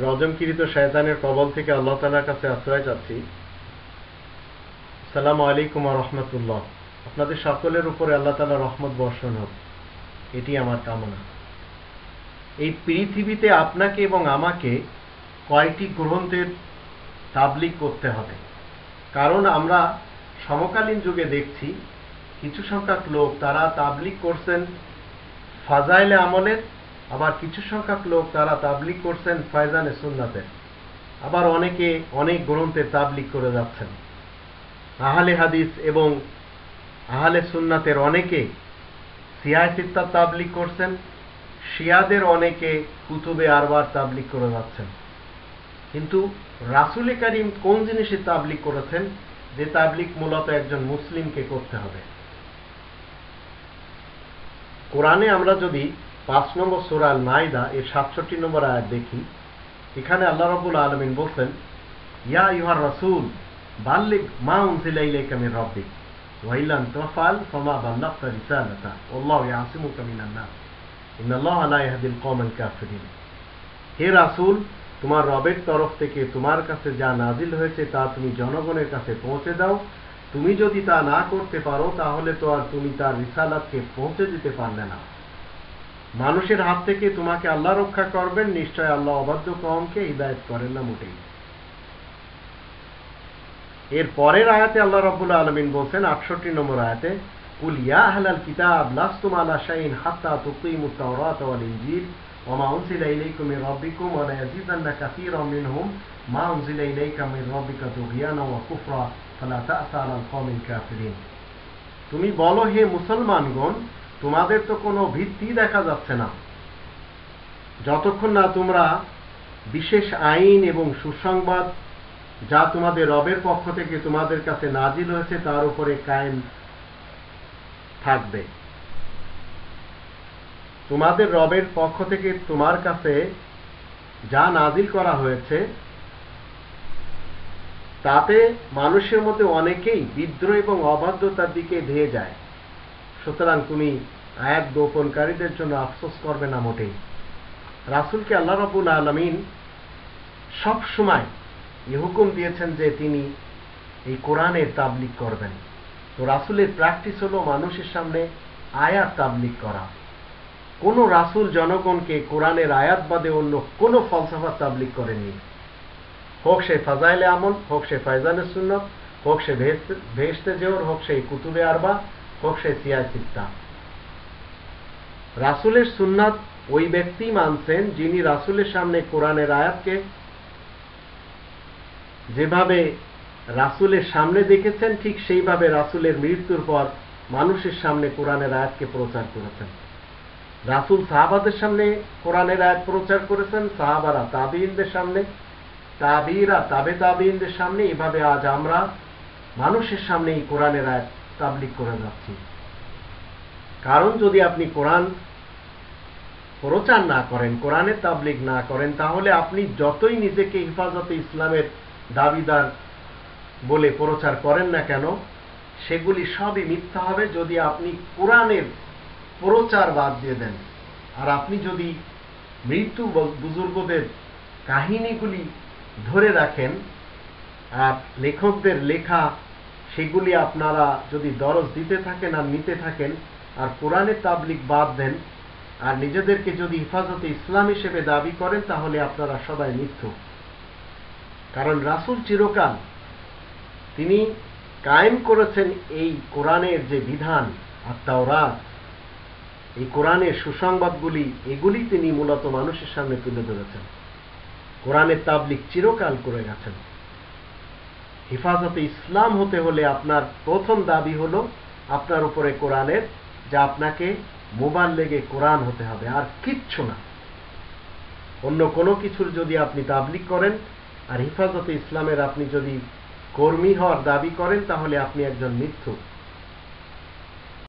রজমকৃত শয়তানের কবল থেকে আল্লাহ তাআলার কাছে আশ্রয় চাচ্ছি। আসসালামু আলাইকুম ওয়া রাহমাতুল্লাহ। আপনাদের সকলের উপরে আল্লাহ তাআলার রহমত বর্ষণ হোক, এটি আমার কামনা। এই পৃথিবীতে আপনাকে এবং আমাকে কয়টি গ্রন্থের তাবলীগ করতে হবে? কারণ আমরা সমকালীন যুগে দেখছি কিছু সংখ্যক লোক তারা তাবলীগ করছেন ফাজাইলে আমলের, আবার কিছু সংখ্যক লোক তারা তাবলীগ করছেন ফয়জানে সুন্নাতের, আবার অনেকে অনেক গ্রন্থের তাবলীগ করে যাচ্ছেন। আহলে হাদিস এবং আহলে সুন্নাতের অনেকে সিয়াহ সিত্তার তাবলীগ করছেন, শিয়াদের অনেকে কুতুবে আরবার তাবলীগ করে যাচ্ছেন। কিন্তু রাসূল করিম কোন জিনিসের তাবলীগ করেছেন, যে তাবলীগ মূলত একজন মুসলিমকে করতে হবে? কোরআনে আমরা যদি ৫ নম্বর সূরা আল মাইদা এর ৬৭ নম্বর আয়াত দেখি, এখানে আল্লাহ রাব্বুল আলামিন বলছেন, ইয়া আইয়ুহার রাসূল বাল্লিগ মা উনজিলা ইলাইকা মির রাব্বিক ওয়া ইল্লাম তাফআল ফামা বাল্লাগতা রিসালাতা ওয়াল্লাহু ইয়াসিমুকা মিনান নাস ইন্নাল্লাহা লা ইয়াহদিল কওমাল কাফিরিন। হে রাসূল, তোমার রবের তরফ থেকে তোমার কাছে যা নাজিল হয়েছে তা তুমি জনগণের কাছে পৌঁছে দাও। তুমি যদি তা না করতে পারো তাহলে তো আর তুমি তার রিসালাতকে পৌঁছে দিতে পারলে না। মানুষের হাত থেকে তোমাকে আল্লাহ রক্ষা করবেন, নিশ্চয় আল্লাহ অবাধ্য কওমকে হিদায়াত করেন না মোটেই। এর পরের আয়াতে আল্লাহ রাব্বুল আলামিন বলছেন ৬৮ নম্বর আয়াতে, কুল ইয়া আহলাল কিতাব লাস্তুম আলা শাইইন হাত্তা তুকিমুত তাওরাত ওয়াল ইনজিল ওয়া মা উনজিলা ইলাইকুম মির রাব্বিকুম ওয়া লা ইয়াজিদান্না কাসীরাম মিনহুম মা উনজিলা ইলাইকা মির রাব্বিকা তুগয়ানা ওয়া কুফরা ফালা তা'সা আলাল কওমিল কাফিরিন। তুমি বলো, হে মুসলমানগণ, তোমাদের তো কোনো ভিত্তি দেখা যাচ্ছে না যতক্ষণ না তোমরা বিশেষ আইন এবং সুসংবাদ যা তোমাদের রবের পক্ষ থেকে তোমাদের কাছে নাজিল হয়েছে তার উপরে কায়েম থাকবে। তোমাদের রবের পক্ষ থেকে তোমার কাছে যা নাজিল করা হয়েছে তাতে মানুষের মধ্যে অনেকেই বিদ্রোহ এবং অবাধ্যতার দিকে ধেয়ে যায়। সুতরাং তুমি আয়াত গোপনকারীদের জন্য আফসোস করবে না মোটেই। রাসূলকে আল্লাহ রাব্বুল আলামিন সব সময় এই হুকুম দিয়েছেন যে তিনি এই কোরআনের তাবলীগ করবেন। তো রাসূলের প্র্যাকটিস হলো মানুষের সামনে আয়াত তাবলীগ করা। কোনো রাসূল জনগণকে কোরআনের আয়াত বাদে অন্য কোনো ফলসফা তাবলীগ করেননি, হোক সে ফাজাইলে আমল, হোক সে ফয়জানে সুন্নাত, হোক সে বেহেশতে জোহর, হোক সে কুতুবে আরবা, হোক সে সিয়াহ সিত্তা। রাসূলের সুন্নাত ওই ব্যক্তি মানছেন যিনি রাসূলের সামনে কোরআনের আয়াতকে যেভাবে রাসূলের সামনে দেখেছেন ঠিক সেইভাবে রাসূলের মৃত্যুর পর মানুষের সামনে কোরআনের আয়াতকে প্রচার করেছেন। রাসূল সাহাবাদের সামনে কোরআনের আয়াত প্রচার করেছেন, সাহাবারা তাবিঈনদের সামনে, তাবিঈরা তাবে তাবিঈনদের সামনে। এভাবে আজ আমরা মানুষের সামনে এই কোরআনের আয়াত তাবলীগ করে যাচ্ছি। কারণ যদি আপনি কোরআন প্রচার না করেন, কোরআনের তাবলীগ না করেন, তাহলে আপনি যতই নিজেকে হেফাজতে ইসলামের দাবিদার বলে প্রচার করেন না কেন, সেগুলি সবই মিথ্যা হবে যদি আপনি কোরআনের প্রচার বাদ দিয়ে দেন। আর আপনি যদি মৃত্যু বুজুর্গদের কাহিনীগুলি ধরে রাখেন আর লেখকদের লেখা সেগুলি আপনারা যদি দরজ দিতে থাকেন আর নিতে থাকেন, আর কোরআনের তাবলীগ বাদ দেন আর নিজেদেরকে যদি হেফাজতে ইসলাম হিসেবে দাবি করেন, তাহলে আপনারা সবাই মিথ্যুক। কারণ রাসূল চিরকাল তিনি কায়েম করেছেন এই কোরআনের যে বিধান আর তাওরাত, এই কোরআনের সুসংবাদগুলি, এগুলি তিনি মূলত মানুষের সামনে তুলে ধরেছেন। কোরআনের তাবলীগ চিরকাল করে গেছেন। হেফাজতে ইসলাম হতে হলে আপনার প্রথম দাবি হলো আপনার উপরে কোরআনের, যা আপনাকে মুবাল্লিগে কোরআন হতে হবে, আর কিচ্ছু না। অন্য কোনো কিছুর যদি আপনি তাবলীগ করেন আর হেফাজতে ইসলামের আপনি যদি কর্মী হওয়ার দাবি করেন, তাহলে আপনি একজন মিথ্যুক।